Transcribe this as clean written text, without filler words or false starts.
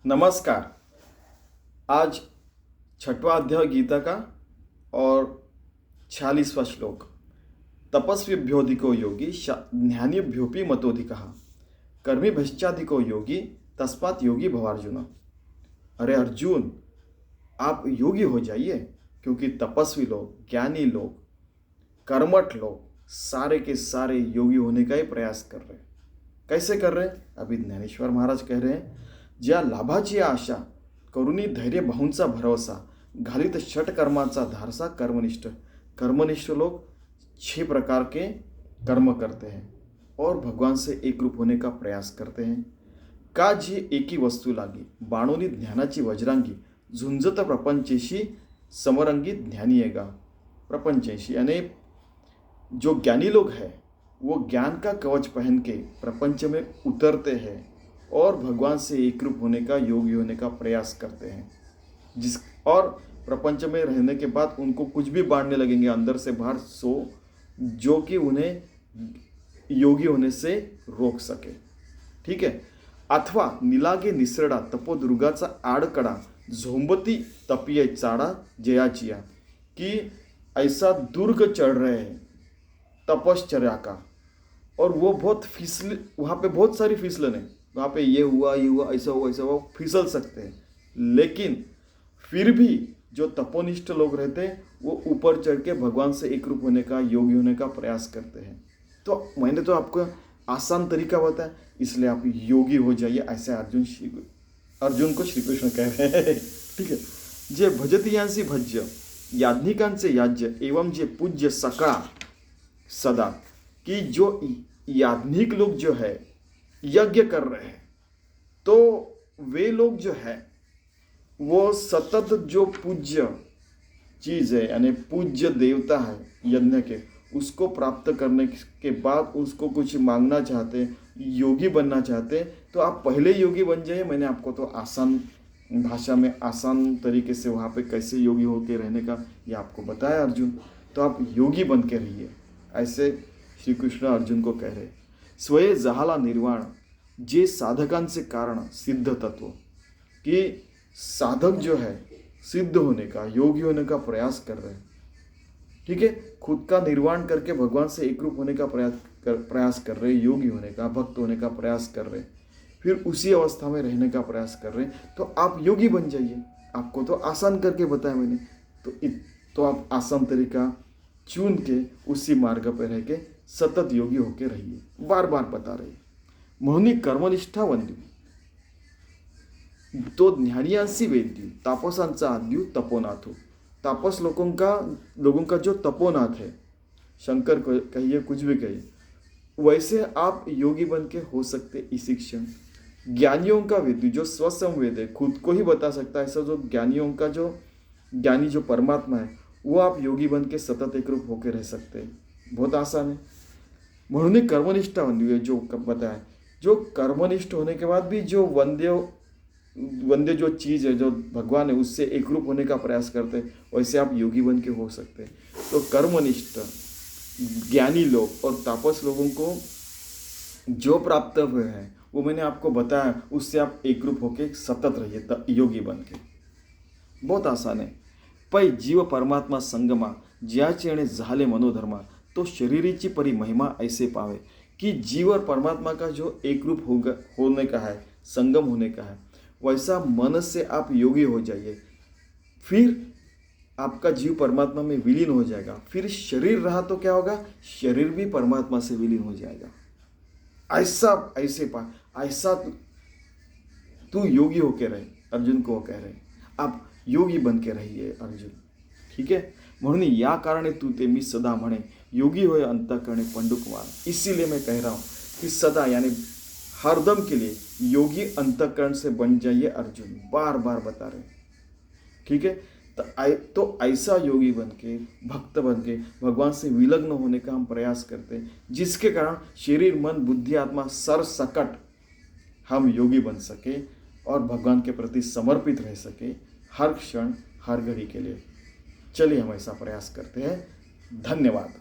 नमस्कार। आज छठवां अध्याय गीता का और 46वां श्लोक। तपस्विभ्योऽधिको योगी ज्ञानिभ्योऽपि मतोऽधिकः कर्मी भश्चाधिको योगी तस्मात् योगी भवार्जुन। अरे अर्जुन, आप योगी हो जाइए, क्योंकि तपस्वी लोग, ज्ञानी लोग, कर्मठ लोग सारे के सारे योगी होने का ही प्रयास कर रहे हैं। कैसे कर रहे हैं? अभी ज्ञानेश्वर महाराज कह रहे हैं, ज्या लाभाची आशा करुणी धैर्य भाऊंचा भरवसा घालित षट कर्माचा धारसा कर्मनिष्ठ। कर्मनिष्ठ लोग 6 प्रकार के कर्म करते हैं और भगवान से एक रूप होने का प्रयास करते हैं। का जी एकी वस्तू लागी बाणोनी ज्ञानाची वज्रांगी झुंजत प्रपंचेशी समरंगी ज्ञानीएगा। प्रपंचेशी यानी जो ज्ञानी लोग हैं वो ज्ञान का कवच पहन के प्रपंच में उतरते हैं और भगवान से एक रूप होने का, योगी होने का प्रयास करते हैं। और प्रपंच में रहने के बाद उनको कुछ भी बांटने लगेंगे अंदर से बाहर, जो कि उन्हें योगी होने से रोक सके। ठीक है। अथवा निलागे निसरडा तपोदुर्गाचा आडकडा झोंबती तपिये चाड़ा जयाचिया, कि ऐसा दुर्ग चढ़ रहे हैं तपश्चर्या का, और वो बहुत फिसल, वहाँ पे बहुत सारी फिसलन है, वहाँ पे ये हुआ, ऐसा हुआ, फिसल सकते हैं। लेकिन फिर भी जो तपोनिष्ठ लोग रहते हैं वो ऊपर चढ़ के भगवान से एक रूप होने का, योगी होने का प्रयास करते हैं। तो मैंने तो आपको आसान तरीका बताया, इसलिए आप योगी हो जाइए, ऐसे अर्जुन को श्री कृष्ण कह रहे हैं। ठीक है। जे भजतीयांसी भज्य याज्ञिकांचे याज्य एवं जे पूज्य सका सदा, कि जो याज्ञिक लोग जो है यज्ञ कर रहे हैं, तो वे लोग जो है वो सतत जो पूज्य चीज़ है, यानी पूज्य देवता है यज्ञ के, उसको प्राप्त करने के बाद उसको कुछ मांगना चाहते हैं, योगी बनना चाहते हैं, तो आप पहले योगी बन जाइए। मैंने आपको तो आसान भाषा में, आसान तरीके से वहाँ पे कैसे योगी होकर रहने का ये आपको बताया अर्जुन। तो आप योगी बन के रहिए, ऐसे श्री कृष्ण अर्जुन को कह रहे। स्वये जहाला निर्वाण जे साधकांचे कारण सिद्ध तत्व, कि साधक जो है सिद्ध होने का, योगी होने का प्रयास कर रहे हैं। ठीक है। खुद का निर्वाण करके भगवान से एक रूप होने का प्रयास कर रहे हैं, योगी होने का, भक्त होने का प्रयास कर रहे हैं, फिर उसी अवस्था में रहने का प्रयास कर रहे हैं। तो आप योगी बन जाइए। आपको तो आसान करके बताया मैंने, तो आप आसान तरीका चुन के उसी मार्ग पर रह के सतत योगी होके रहिए। बार बार बता रहे। म्हणून कर्मनिष्ठा वंद्यू तो ज्ञानियांसी वेद्यू तापसांचा आद्यू तपोनाथो। तापस लोगों का जो तपोनाथ है, शंकर कहिए, कुछ भी कहिए, वैसे आप योगी बन के हो सकते इसी क्षण। ज्ञानियों का वेद्यू जो स्वसंवेद है, खुद को ही बता सकता है, ऐसा जो ज्ञानियों का जो ज्ञानी जो परमात्मा है, वो आप योगी बन के सतत एक रूप होकर रह सकते हैं। बहुत आसान है। म्हणून कर्मनिष्ठा वंद्य जो बताया, जो कर्मनिष्ठ होने के बाद भी जो वंद्य जो चीज़ है, जो भगवान है, उससे एक रूप होने का प्रयास करते हैं, वैसे आप योगी बन के हो सकते हैं। तो कर्मनिष्ठ ज्ञानी लोग और तापस लोगों को जो प्राप्त हुए हैं वो मैंने आपको बताया, उससे आप एक रूप होके सतत रहिए योगी बन के। बहुत आसान है। पै जीव परमात्मा संगमा ज्याचेणे झाले मनोधर्मा तो शरीरीची परी महिमा ऐसे पावे, कि जीव और परमात्मा का जो एक रूप होने का है, संगम होने का है, वैसा मन से आप योगी हो जाइए। फिर आपका जीव परमात्मा में विलीन हो जाएगा। फिर शरीर रहा तो क्या होगा? शरीर भी परमात्मा से विलीन हो जाएगा। ऐसा तू योगी होके रहे, अर्जुन को कह रहे। आप योगी बन के रहिए अर्जुन। ठीक है। म्हणून या कारणे तू ते मी सदा म्हणे योगी होय अंतःकरणे पंडुकुमार। इसीलिए मैं कह रहा हूँ कि सदा यानी हरदम के लिए योगी अंतःकरण से बन जाइए अर्जुन। बार बार बता रहे। ठीक है। तो ऐसा योगी बन के, भक्त बन के भगवान से विलग्न होने का हम प्रयास करते हैं, जिसके कारण शरीर, मन, बुद्धि, आत्मा सरसकट हम योगी बन सके और भगवान के प्रति समर्पित रह सके हर क्षण, हर घड़ी के लिए। चलिए हम ऐसा प्रयास करते हैं। धन्यवाद।